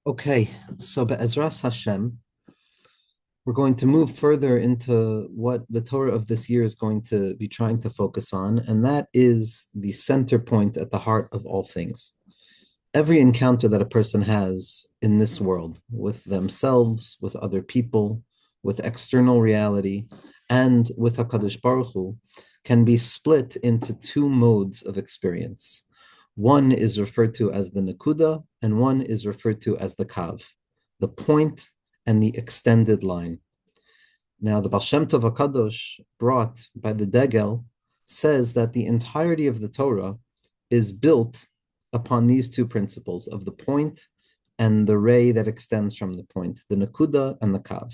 Okay, so Be'ezras Hashem, we're going to move further into what the Torah of this year is going to be trying to focus on, and that is the center point at the heart of all things. Every encounter that a person has in this world with themselves, with other people, with external reality, and with HaKadosh Baruch Hu can be split into two modes of experience. One is referred to as the Nakuda, and one is referred to as the Kav, the point and the extended line. Now, the Baal Shem Tov HaKadosh, brought by the Degel, says that the entirety of the Torah is built upon these two principles of the point and the ray that extends from the point, the Nakuda and the Kav.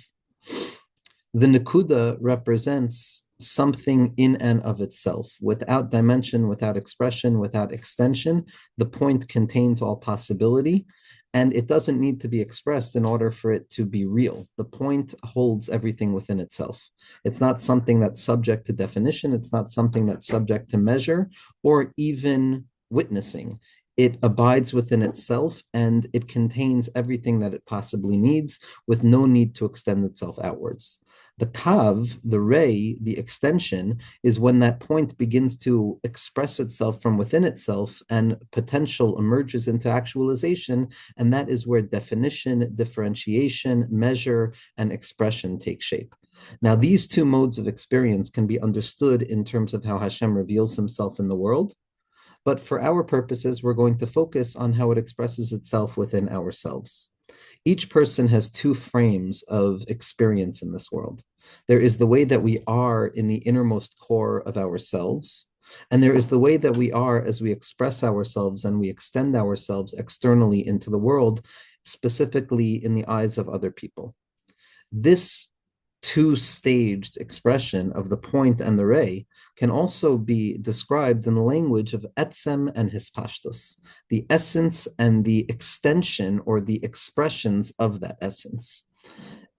The Nakuda represents something in and of itself, without dimension, without expression, without extension. The point contains all possibility, and it doesn't need to be expressed in order for it to be real. The point holds everything within itself. It's not something that's subject to definition. It's not something that's subject to measure or even witnessing. It abides within itself and it contains everything that it possibly needs with no need to extend itself outwards. The kav, the ray, the extension, is when that point begins to express itself from within itself and potential emerges into actualization. And that is where definition, differentiation, measure, and expression take shape. Now, these two modes of experience can be understood in terms of how Hashem reveals himself in the world. But for our purposes, we're going to focus on how it expresses itself within ourselves. Each person has two frames of experience in this world. There is the way that we are in the innermost core of ourselves, and there is the way that we are as we express ourselves and we extend ourselves externally into the world, specifically in the eyes of other people. This two-staged expression of the point and the ray can also be described in the language of etzem and hispashtus, the essence and the extension or the expressions of that essence.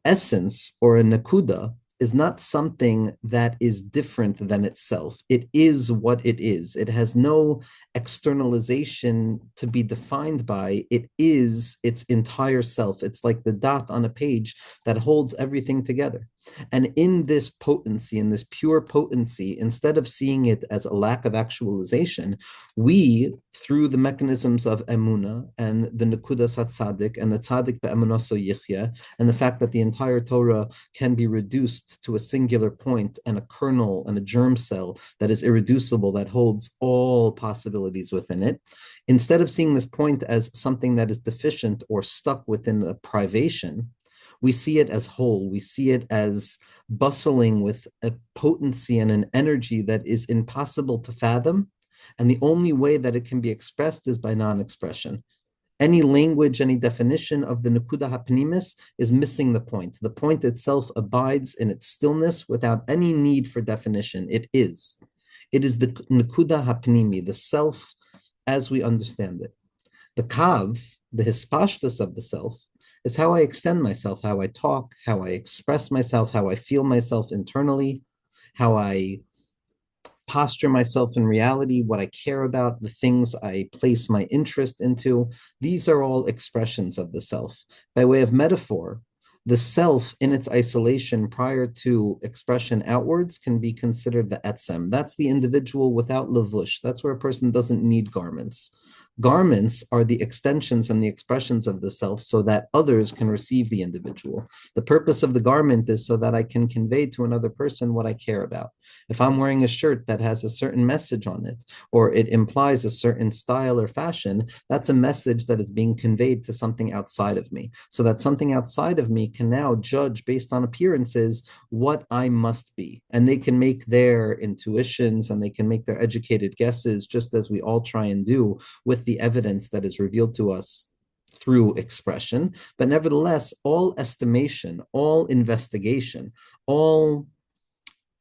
Essence or a nakuda is not something that is different than itself. It is what it is. It has no externalization to be defined by. It is its entire self. It's like the dot on a page that holds everything together. And in this potency, in this pure potency, instead of seeing it as a lack of actualization, we, through the mechanisms of Amuna and the Nekudas HaTzadik and the Tzadik be'emunah so yichya, and the fact that the entire Torah can be reduced to a singular point and a kernel and a germ cell that is irreducible, that holds all possibilities within it, instead of seeing this point as something that is deficient or stuck within the privation, we see it as whole. We see it as bustling with a potency and an energy that is impossible to fathom. And the only way that it can be expressed is by non-expression. Any language, any definition of the Nakuda HaPnimis is missing the point. The point itself abides in its stillness without any need for definition. It is. It is the Nakuda HaPnimi, the self as we understand it. The Kav, the hispashtus of the self, is how I extend myself, how I talk, how I express myself, how I feel myself internally, how I posture myself in reality, what I care about, the things I place my interest into. These are all expressions of the self. By way of metaphor, the self in its isolation prior to expression outwards can be considered the etzem. That's the individual without levush. That's where a person doesn't need garments. Garments are the extensions and the expressions of the self so that others can receive the individual. The purpose of the garment is so that I can convey to another person what I care about. If I'm wearing a shirt that has a certain message on it, or it implies a certain style or fashion, that's a message that is being conveyed to something outside of me. So that something outside of me can now judge based on appearances what I must be. And they can make their intuitions and they can make their educated guesses, just as we all try and do with the evidence that is revealed to us through expression. But nevertheless, all estimation, all investigation, all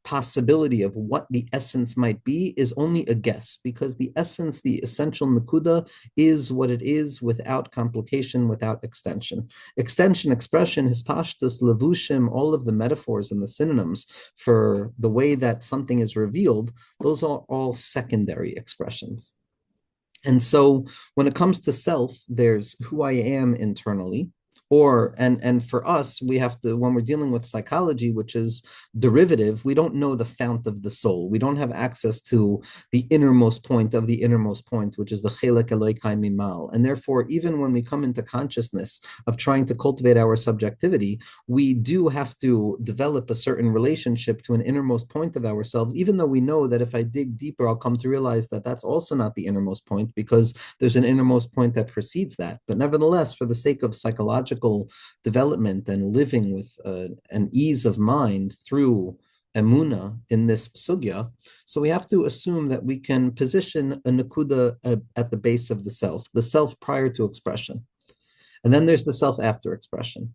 possibility of what the essence might be is only a guess, because the essence, the essential nakuda, is what it is without complication, without extension. Extension, expression, hispashtus, levushim, all of the metaphors and the synonyms for the way that something is revealed, those are all secondary expressions. And so when it comes to self, there's who I am internally, and for us, we have to, when we're dealing with psychology, which is derivative, we don't know the fount of the soul. We don't have access to the innermost point of the innermost point, which is the chelek Elokai mimal. And therefore, even when we come into consciousness of trying to cultivate our subjectivity, we do have to develop a certain relationship to an innermost point of ourselves, even though we know that if I dig deeper, I'll come to realize that that's also not the innermost point, because there's an innermost point that precedes that. But nevertheless, for the sake of psychological development and living with an ease of mind through Amuna in this sugya, so we have to assume that we can position a nakuda at the base of the self prior to expression. And then there's the self after expression.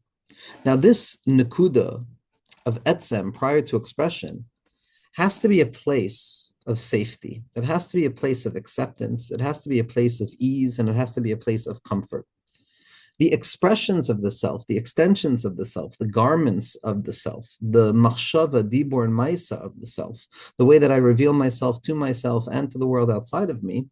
Now, this nakuda of etzem prior to expression has to be a place of safety. It has to be a place of acceptance. It has to be a place of ease, and it has to be a place of comfort. The expressions of the self, the extensions of the self, the garments of the self, the machshava, dibur, and maisa of the self, the way that I reveal myself to myself and to the world outside of me,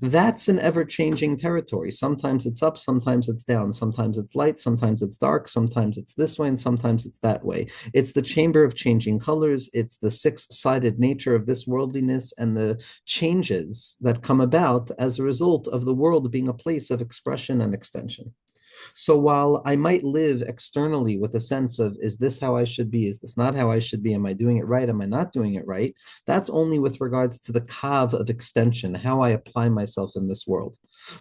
that's an ever-changing territory. Sometimes it's up, sometimes it's down, sometimes it's light, sometimes it's dark, sometimes it's this way, and sometimes it's that way. It's the chamber of changing colors. It's the six-sided nature of this worldliness and the changes that come about as a result of the world being a place of expression and extension. So while I might live externally with a sense of, is this how I should be? Is this not how I should be? Am I doing it right? Am I not doing it right? That's only with regards to the kav of extension, how I apply myself in this world.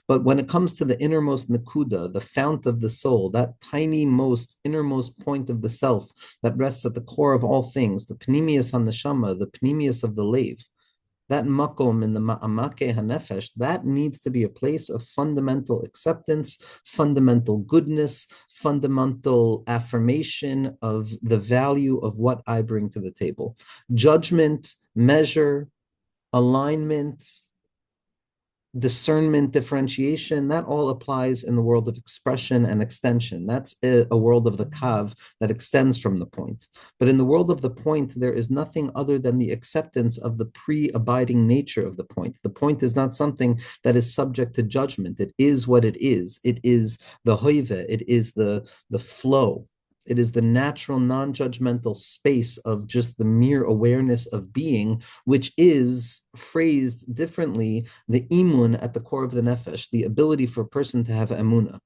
But when it comes to the innermost nakuda, the fount of the soul, that tiny most innermost point of the self that rests at the core of all things, the panemius on the shama, the panemius of the lave, that makom in the ma'amake hanefesh, that needs to be a place of fundamental acceptance, fundamental goodness, fundamental affirmation of the value of what I bring to the table. Judgment, measure, alignment, discernment, differentiation, that all applies in the world of expression and extension. That's a world of the kav that extends from the point. But in the world of the point, there is nothing other than the acceptance of the pre-abiding nature of the point. The point is not something that is subject to judgment. It is what it is. It is the hoive. It is the flow. It is the natural, non-judgmental space of just the mere awareness of being, which is phrased differently, the imun at the core of the nefesh, the ability for a person to have amuna.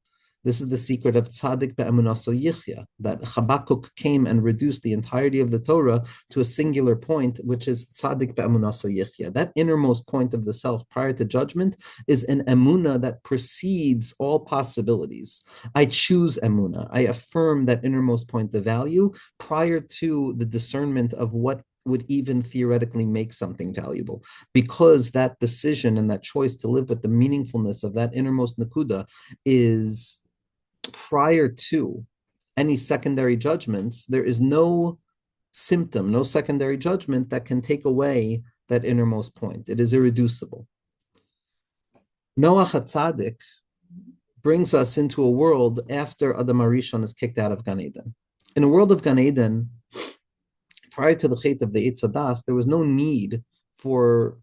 This is the secret of tzaddik be'emunaso yichya, that Habakkuk came and reduced the entirety of the Torah to a singular point, which is tzaddik be'emunaso yichya. That innermost point of the self prior to judgment is an emuna that precedes all possibilities. I choose emuna. I affirm that innermost point of value prior to the discernment of what would even theoretically make something valuable, because that decision and that choice to live with the meaningfulness of that innermost nakuda is prior to any secondary judgments. There is no symptom, no secondary judgment that can take away that innermost point. It is irreducible. Noach HaTzadik brings us into a world after Adam HaRishon is kicked out of Gan Eden. In a world of Gan Eden, prior to the Chet of the Eitz Hadas, there was no need for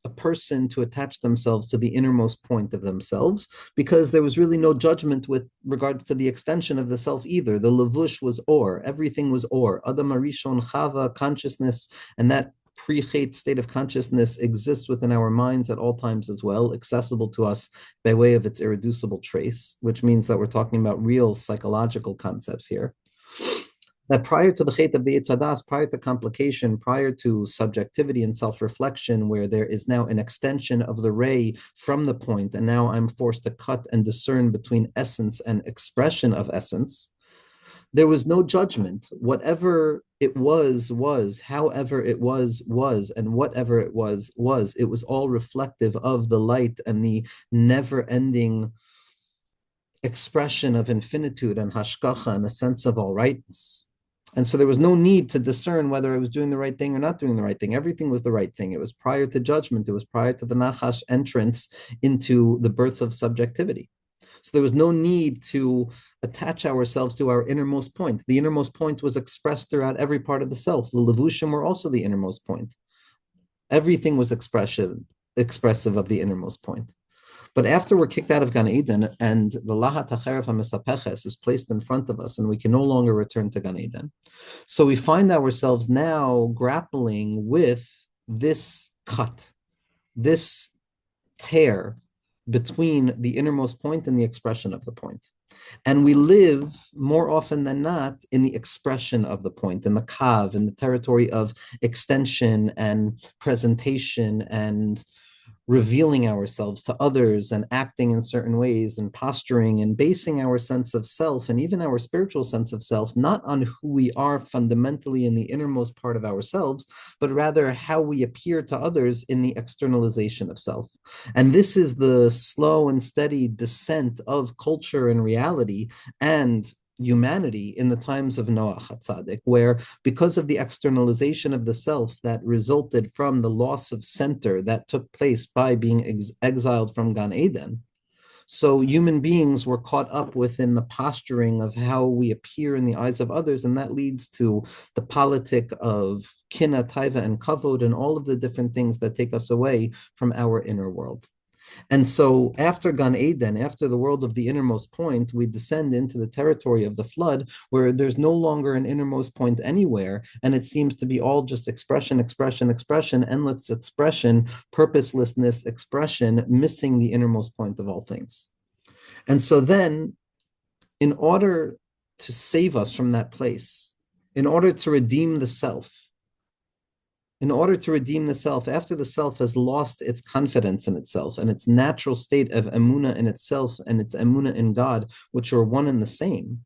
a person to attach themselves to the innermost point of themselves, because there was really no judgment with regards to the extension of the self either. The levush was or, everything was or. Adam HaRishon, Chava, consciousness, and that pre-Chet state of consciousness exists within our minds at all times as well, accessible to us by way of its irreducible trace, which means that we're talking about real psychological concepts here. That prior to the Chet of the Eitz Hadas, prior to complication, prior to subjectivity and self-reflection, where there is now an extension of the ray from the point, and now I'm forced to cut and discern between essence and expression of essence, there was no judgment. Whatever it was, however it was, and whatever it was. It was all reflective of the light and the never-ending expression of infinitude and hashkacha and a sense of all rightness. And so there was no need to discern whether I was doing the right thing or not doing the right thing. Everything was the right thing. It was prior to judgment. It was prior to the Nachash entrance into the birth of subjectivity. So there was no need to attach ourselves to our innermost point. The innermost point was expressed throughout every part of the self. The levushim were also the innermost point. Everything was expression expressive of the innermost point. But after we're kicked out of Gan Eden and the Lahat HaCheref HaMesapeches is placed in front of us and we can no longer return to Gan Eden, so we find ourselves now grappling with this cut, this tear between the innermost point and the expression of the point. And we live more often than not in the expression of the point, in the kav, in the territory of extension and presentation and revealing ourselves to others and acting in certain ways and posturing and basing our sense of self and even our spiritual sense of self not on who we are fundamentally in the innermost part of ourselves, but rather how we appear to others in the externalization of self. And this is the slow and steady descent of culture and reality and humanity in the times of Noach HaTzadik, where because of the externalization of the self that resulted from the loss of center that took place by being exiled from Gan Eden, so human beings were caught up within the posturing of how we appear in the eyes of others, and that leads to the politic of kina, taiva, and kavod, and all of the different things that take us away from our inner world. And so after Gan Eden, after the world of the innermost point, we descend into the territory of the flood where there's no longer an innermost point anywhere. And it seems to be all just expression, expression, expression, endless expression, purposelessness, expression, missing the innermost point of all things. And so then, in order to save us from that place, in order to redeem the self, after the self has lost its confidence in itself and its natural state of Amuna in itself and its Amuna in God, which are one and the same,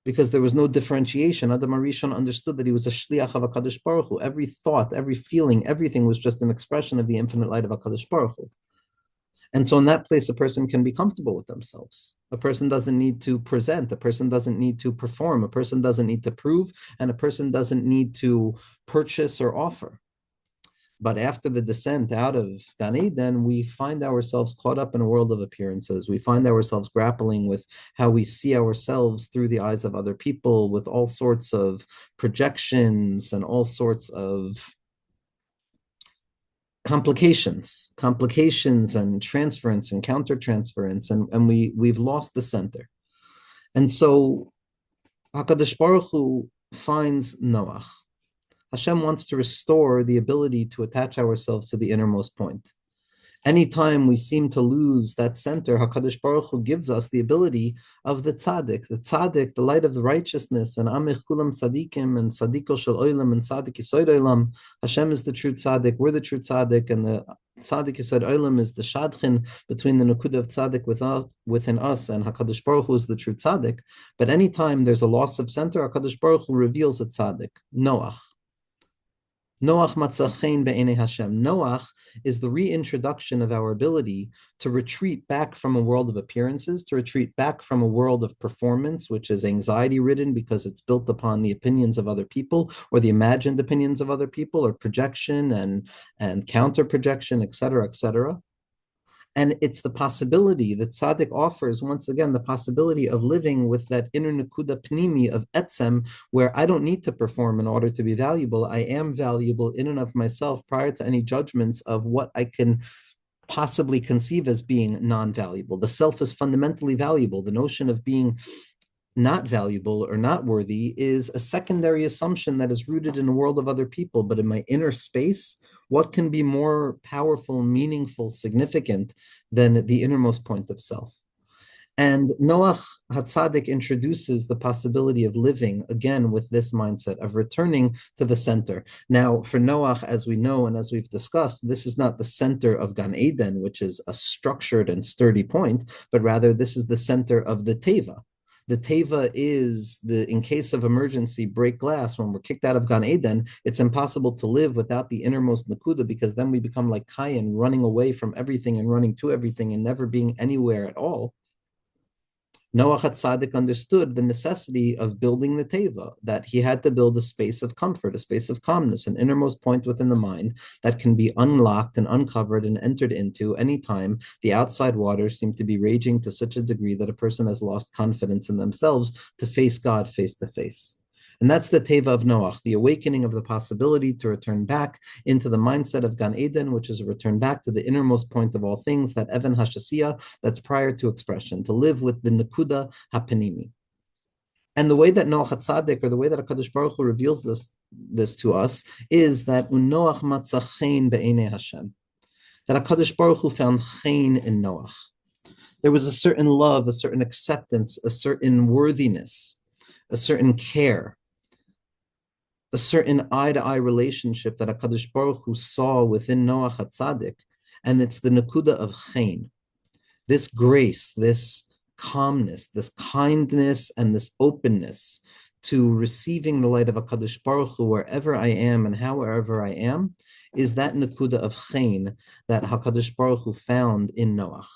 because there was no differentiation. Adam HaRishon understood that he was a shliach of HaKadosh Baruch Hu. Every thought, every feeling, everything was just an expression of the infinite light of HaKadosh Baruch Hu. And so in that place, a person can be comfortable with themselves. A person doesn't need to present. A person doesn't need to perform. A person doesn't need to prove. And a person doesn't need to purchase or offer. But after the descent out of Gan Eden, we find ourselves caught up in a world of appearances. We find ourselves grappling with how we see ourselves through the eyes of other people, with all sorts of projections and all sorts of complications and transference and countertransference, and we've lost the center. And so HaKadosh Baruch Hu finds Noach. Hashem wants to restore the ability to attach ourselves to the innermost point. Anytime we seem to lose that center, HaKadosh Baruch Hu gives us the ability of the tzaddik, the light of the righteousness, and Amich Kulam Tzadikim, and Tzadiko Shel Olam, and Tzaddik Yisod Olam. Hashem is the true tzaddik, we're the true tzaddik, and the Tzaddik Yisod Olam is the shadchin between the Nukuda of tzaddik within us, and HaKadosh Baruch Hu is the true tzaddik. But anytime there's a loss of center, HaKadosh Baruch Hu reveals a tzaddik, Noach. Noach matzachein be'enei Hashem. Noach is the reintroduction of our ability to retreat back from a world of appearances, to retreat back from a world of performance, which is anxiety-ridden because it's built upon the opinions of other people or the imagined opinions of other people, or projection and counter-projection, etc., etc. And it's the possibility that tzaddik offers, once again, the possibility of living with that inner nekuda pnimi of etzem, where I don't need to perform in order to be valuable. I am valuable in and of myself prior to any judgments of what I can possibly conceive as being non-valuable. The self is fundamentally valuable. The notion of being not valuable or not worthy is a secondary assumption that is rooted in a world of other people. But in my inner space, what can be more powerful, meaningful, significant than the innermost point of self? And Noach HaTzadik introduces the possibility of living again with this mindset of returning to the center. Now, for Noach, as we know and as we've discussed, this is not the center of Gan Eden, which is a structured and sturdy point, but rather this is the center of the Teva. The teva is in case of emergency, break glass. When we're kicked out of Gan Eden, it's impossible to live without the innermost nakuda, because then we become like Cain, running away from everything and running to everything and never being anywhere at all. Noach HaTzadik understood the necessity of building the teva, that he had to build a space of comfort, a space of calmness, an innermost point within the mind that can be unlocked and uncovered and entered into anytime the outside waters seem to be raging to such a degree that a person has lost confidence in themselves to face God face to face. And that's the Teva of Noach, the awakening of the possibility to return back into the mindset of Gan Eden, which is a return back to the innermost point of all things, that Evan Hashasiya, that's prior to expression, to live with the Nakuda HaPanimi. And the way that Noach HaTzadik, or the way that HaKadosh Baruch Hu reveals this to us, is that Unoach matzah chen be'enei Hashem, that HaKadosh Baruch Hu found chen in Noach. There was a certain love, a certain acceptance, a certain worthiness, a certain care, a certain eye-to-eye relationship that HaKadosh Baruch Hu saw within Noach HaTzadik, and it's the Nakuda of chen, this grace, this calmness, this kindness, and this openness to receiving the light of HaKadosh Baruch Hu wherever I am and however I am, is that Nakuda of chen that HaKadosh Baruch Hu found in Noach.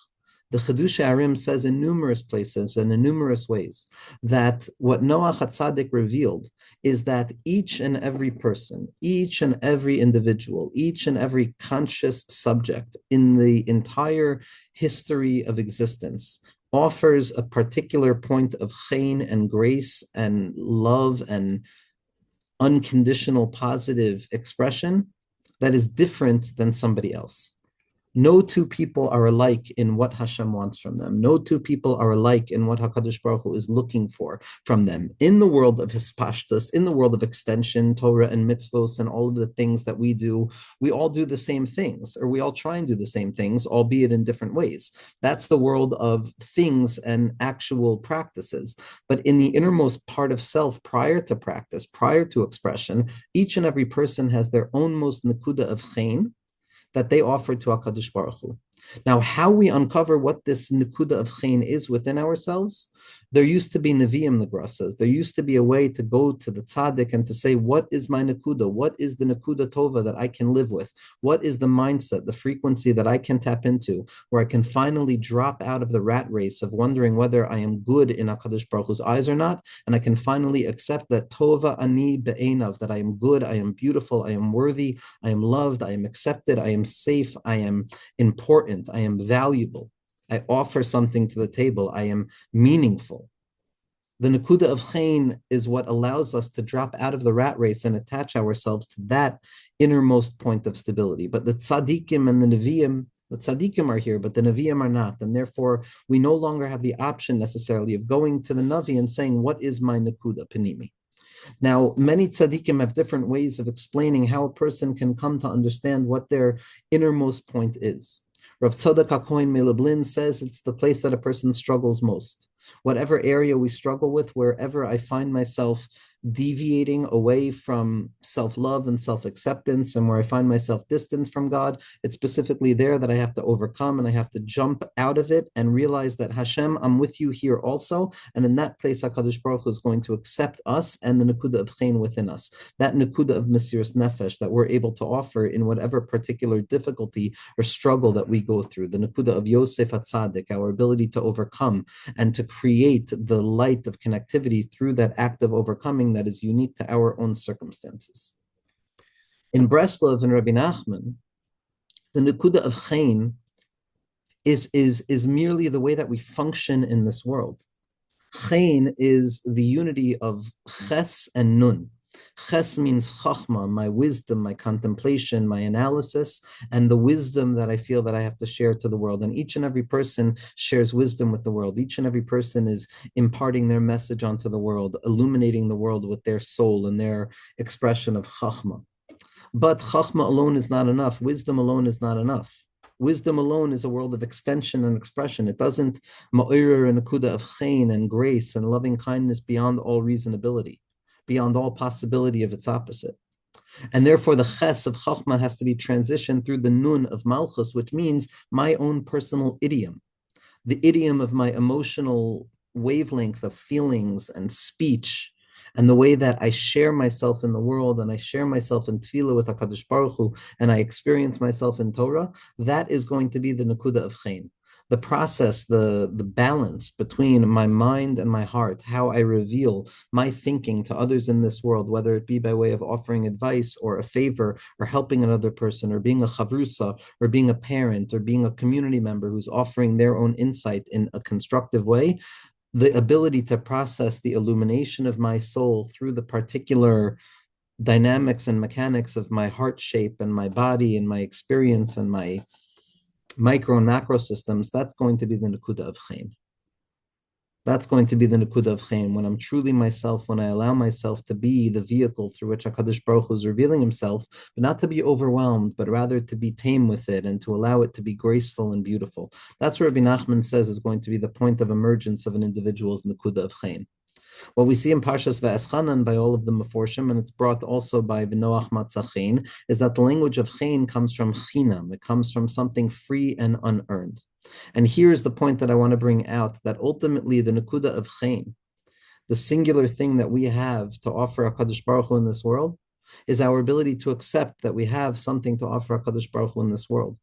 The Chiddushei Arim says in numerous places and in numerous ways that what Noach HaTzadik revealed is that each and every person, each and every individual, each and every conscious subject in the entire history of existence offers a particular point of chen and grace and love and unconditional positive expression that is different than somebody else. No two people are alike in what Hashem wants from them. No two people are alike in what HaKadosh Baruch Hu is looking for from them. In the world of hispashtus, in the world of extension, Torah and mitzvos, and all of the things that we do, we all do the same things, or we all try and do the same things, albeit in different ways. That's the world of things and actual practices. But in the innermost part of self, prior to practice, prior to expression, each and every person has their own most nakuda of chen that they offer to HaKadosh Baruch Hu. Now, how we uncover what this Nakuda of chen is within ourselves, there used to be Nevi'im, the Gra says. There used to be a way to go to the Tzaddik and to say, what is my Nakuda? What is the Nakuda Tova that I can live with? What is the mindset, the frequency that I can tap into, where I can finally drop out of the rat race of wondering whether I am good in HaKadosh Baruch Hu's eyes or not, and I can finally accept that Tova ani be'enav, that I am good, I am beautiful, I am worthy, I am loved, I am accepted, I am safe, I am important, I am valuable. I offer something to the table. I am meaningful. The Nakuda of chen is what allows us to drop out of the rat race and attach ourselves to that innermost point of stability. But the tzaddikim and the nevi'im, the tzaddikim are here, but the nevi'im are not. And therefore, we no longer have the option necessarily of going to the navi and saying, what is my Nakuda Panimi? Now, many tzaddikim have different ways of explaining how a person can come to understand what their innermost point is. Rav Tzadok HaKohen Melablin says it's the place that a person struggles most. Whatever area we struggle with, wherever I find myself deviating away from self-love and self-acceptance, and where I find myself distant from God, it's specifically there that I have to overcome, and I have to jump out of it and realize that Hashem, I'm with you here also, and in that place HaKadosh Baruch Hu is going to accept us and the Nakuda of chen within us, that Nakuda of Mesiras Nefesh that we're able to offer in whatever particular difficulty or struggle that we go through, the Nakuda of Yosef HaTzadik, our ability to overcome and to create the light of connectivity through that act of overcoming that is unique to our own circumstances. In Breslov and Rabbi Nachman, the Nakuda of chen is merely the way that we function in this world. Chen is the unity of ches and nun. Ches means chachma, my wisdom, my contemplation, my analysis, and the wisdom that I feel that I have to share to the world. And each and every person shares wisdom with the world. Each and every person is imparting their message onto the world, illuminating the world with their soul and their expression of chachma. But chachma alone is not enough. Wisdom alone is not enough. Wisdom alone is a world of extension and expression. It doesn't ma'ir and nakuda of chen and grace and loving kindness beyond all reasonability, beyond all possibility of its opposite. And therefore the ches of chachma has to be transitioned through the nun of malchus, which means my own personal idiom, the idiom of my emotional wavelength of feelings and speech, and the way that I share myself in the world and I share myself in tefillah with HaKadosh Baruch Hu and I experience myself in Torah, that is going to be the nakuda of chen. The process, the balance between my mind and my heart, how I reveal my thinking to others in this world, whether it be by way of offering advice or a favor or helping another person or being a chavrusa or being a parent or being a community member who's offering their own insight in a constructive way. the ability to process the illumination of my soul through the particular dynamics and mechanics of my heart shape and my body and my experience and my micro and macro systems, that's going to be the Nakuda of Chaim. That's going to be the Nakuda of Chaim, when I'm truly myself, when I allow myself to be the vehicle through which HaKadosh Baruch Hu is revealing himself, but not to be overwhelmed, but rather to be tame with it and to allow it to be graceful and beautiful. That's what Rabbi Nachman says is going to be the point of emergence of an individual's Nakuda of Chaim. What we see in Parshas Ve'eschanan by all of the Meforshim, and it's brought also by V'noach Matzachin, is that the language of Chain comes from Chinam. It comes from something free and unearned. And here's the point that I want to bring out, that ultimately the Nakuda of Chain, the singular thing that we have to offer HaKadosh Baruch Hu in this world, is our ability to accept that we have something to offer HaKadosh Baruch Hu in this world.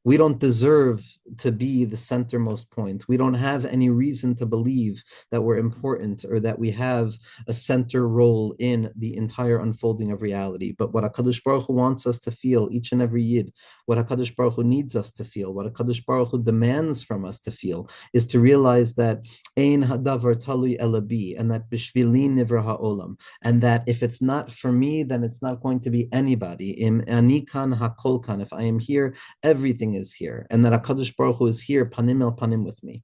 We don't deserve to be the centermost point. We don't have any reason to believe that we're important or that we have a center role in the entire unfolding of reality. But what HaKadosh Baruch Hu wants us to feel, each and every Yid, what HaKadosh Baruch Hu needs us to feel, what HaKadosh Baruch Hu demands from us to feel, is to realize that Ein hadavar talui elabi, and that bishvili nivra ha'olam, and that if it's not for me, then it's not going to be anybody. Im anikan hakolkan, if I am here, everything is here, and that HaKadosh Baruch Hu is here, panim el panim, with me.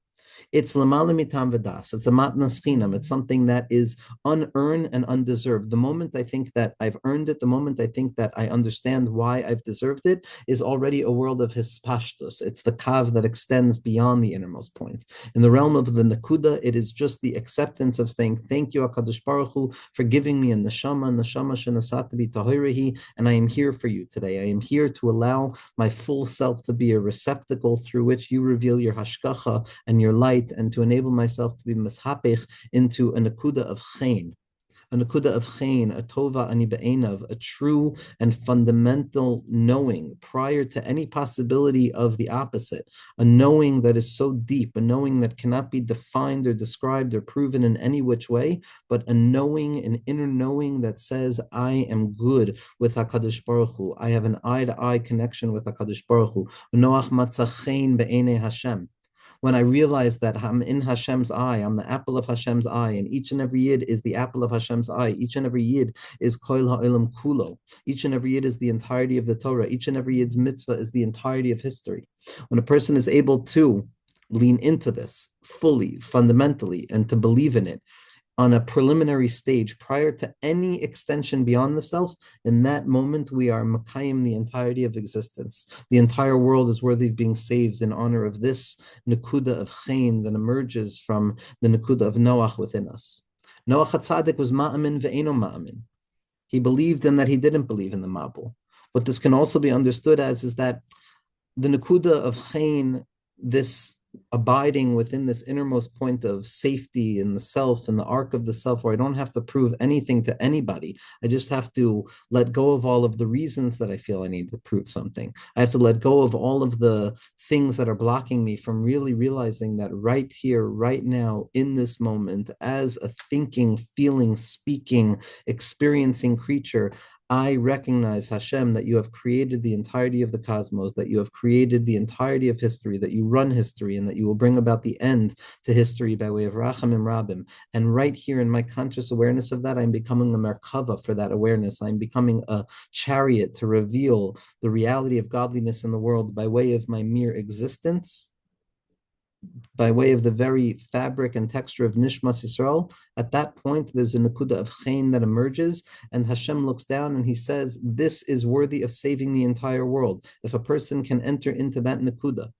It's lamala mitam v'das. It's a matnas chinam. It's something that is unearned and undeserved. The moment I think that I've earned it, the moment I think that I understand why I've deserved it, is already a world of hispashtus. It's the kav that extends beyond the innermost point. In the realm of the nakuda, it is just the acceptance of saying, thank you, HaKadosh Baruch Hu, for giving me a neshama shenasat bi tahirahi, and I am here for you today. I am here to allow my full self to be a receptacle through which you reveal your hashkacha and your light, and to enable myself to be mishapech into a nakuda of chain, a nakuda of chain, a tova ani be'enav, a true and fundamental knowing prior to any possibility of the opposite, a knowing that is so deep, a knowing that cannot be defined or described or proven in any which way, but a knowing, an inner knowing that says, I am good with HaKadosh Baruch Hu. I have an eye-to-eye connection with HaKadosh Baruch Hu. Noach matzachein be'enei Hashem. When I realize that I'm in Hashem's eye, I'm the apple of Hashem's eye, and each and every yid is the apple of Hashem's eye. Each and every yid is koil ha'olam kulo. Each and every yid is the entirety of the Torah. Each and every yid's mitzvah is the entirety of history. When a person is able to lean into this fully, fundamentally, and to believe in it on a preliminary stage prior to any extension beyond the self, in that moment we are makayim the entirety of existence. The entire world is worthy of being saved in honor of this nakuda of chayin that emerges from the nakuda of Noach within us. Noach HaTzadik was ma'amin ve'eno ma'amin. He believed in that he didn't believe in the mabul. What this can also be understood as is that the nakuda of chayin, this abiding within this innermost point of safety in the self, in the arc of the self, where I don't have to prove anything to anybody. I just have to let go of all of the reasons that I feel I need to prove something. I have to let go of all of the things that are blocking me from really realizing that right here, right now, in this moment, as a thinking, feeling, speaking, experiencing creature, I recognize, Hashem, that you have created the entirety of the cosmos, that you have created the entirety of history, that you run history, and that you will bring about the end to history by way of Rachamim Rabim. And right here in my conscious awareness of that, I'm becoming a Merkava for that awareness. I'm becoming a chariot to reveal the reality of godliness in the world by way of my mere existence, by way of the very fabric and texture of Nishmas Yisrael. At that point, there's a nakuda of chayin that emerges, and Hashem looks down and he says, this is worthy of saving the entire world. If a person can enter into that nakuda,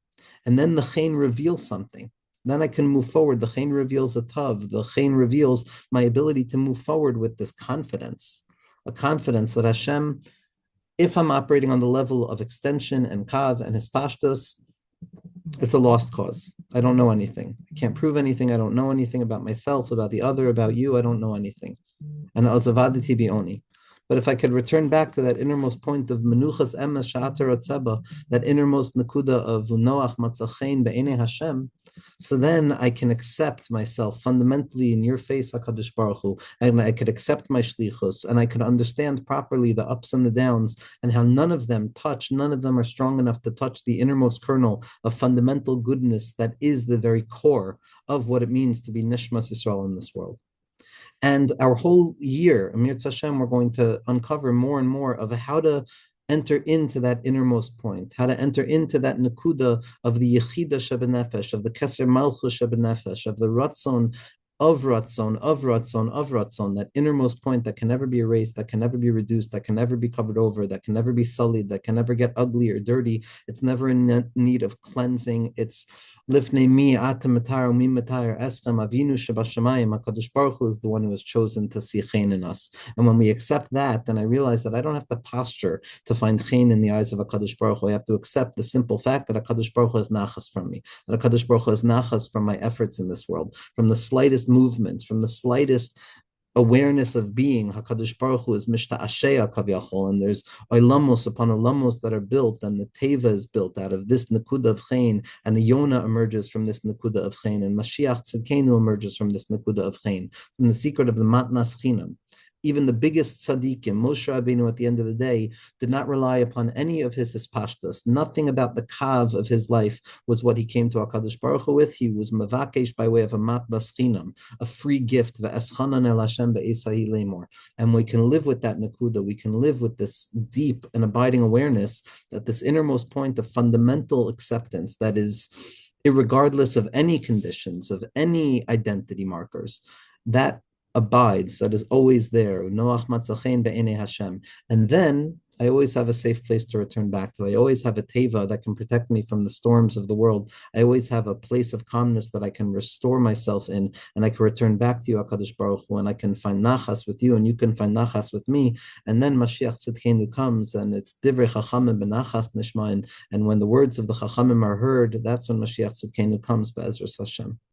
and then the chayin reveals something, then I can move forward. The chayin reveals a tav. The chayin reveals my ability to move forward with this confidence, a confidence that Hashem, if I'm operating on the level of extension and kav and hispashtos, it's a lost cause. I don't know anything. I can't prove anything. I don't know anything about myself, about the other, about you. I don't know anything. And azavaditi bioni. But if I could return back to that innermost point of menuchas emes sha'atar atzeba, that innermost nakuda of Noach matzachein be'enei Hashem, so then I can accept myself fundamentally in your face, HaKadosh Baruch Hu, and I could accept my shlichus, and I could understand properly the ups and the downs, and how none of them are strong enough to touch the innermost kernel of fundamental goodness that is the very core of what it means to be Nishmas Yisrael in this world. And our whole year, Amir Hashem, we're going to uncover more and more of how to enter into that innermost point, how to enter into that nakuda of the yechida shebenefesh, of the keser malchus shebenefesh, of the ratzon of ratzon, that innermost point that can never be erased, that can never be reduced, that can never be covered over, that can never be sullied, that can never get ugly or dirty. It's never in need of cleansing. It's lifnei mi atamatar mi matar eschem avinu shabashamayim. HaKadosh Baruch Hu is the one who has chosen to see chen in us. And when we accept that, then I realize that I don't have to posture to find chen in the eyes of HaKadosh Baruch Hu. I have to accept the simple fact that HaKadosh Baruch Hu has nachas from me, that HaKadosh Baruch Hu has nachas from my efforts in this world, from the slightest movement, from the slightest awareness of being. HaKadosh Baruch Hu is mishta'asheya kavyachol, and there's oilamos upon oilamos that are built, and the teva is built out of this nakuda of chen, and the Yonah emerges from this nakuda of chen, and Mashiach Tzidkenu emerges from this nakuda of chen, from the secret of the matnas chinam. Even the biggest tzaddikim, Moshe Rabbeinu, at the end of the day, did not rely upon any of his hispashtos. Nothing about the kav of his life was what he came to HaKadosh Baruch Hu with. He was mavakesh by way of a matnas chinam, a free gift. Ve'eschanan el Hashem be'esahi lemor. And we can live with that nakuda. We can live with this deep and abiding awareness that this innermost point of fundamental acceptance that is irregardless of any conditions, of any identity markers, that abides, that is always there. Noach matzachein be'enei Hashem. And then I always have a safe place to return back to. I always have a teva that can protect me from the storms of the world. I always have a place of calmness that I can restore myself in, and I can return back to you, HaKadosh Baruch Hu, and I can find nachas with you, and you can find nachas with me. And then Mashiach Tzidkenu comes, and it's divrei chachamim benachas nishma, and when the words of the chachamim are heard, that's when Mashiach Tzidkenu comes, be'ezras Hashem.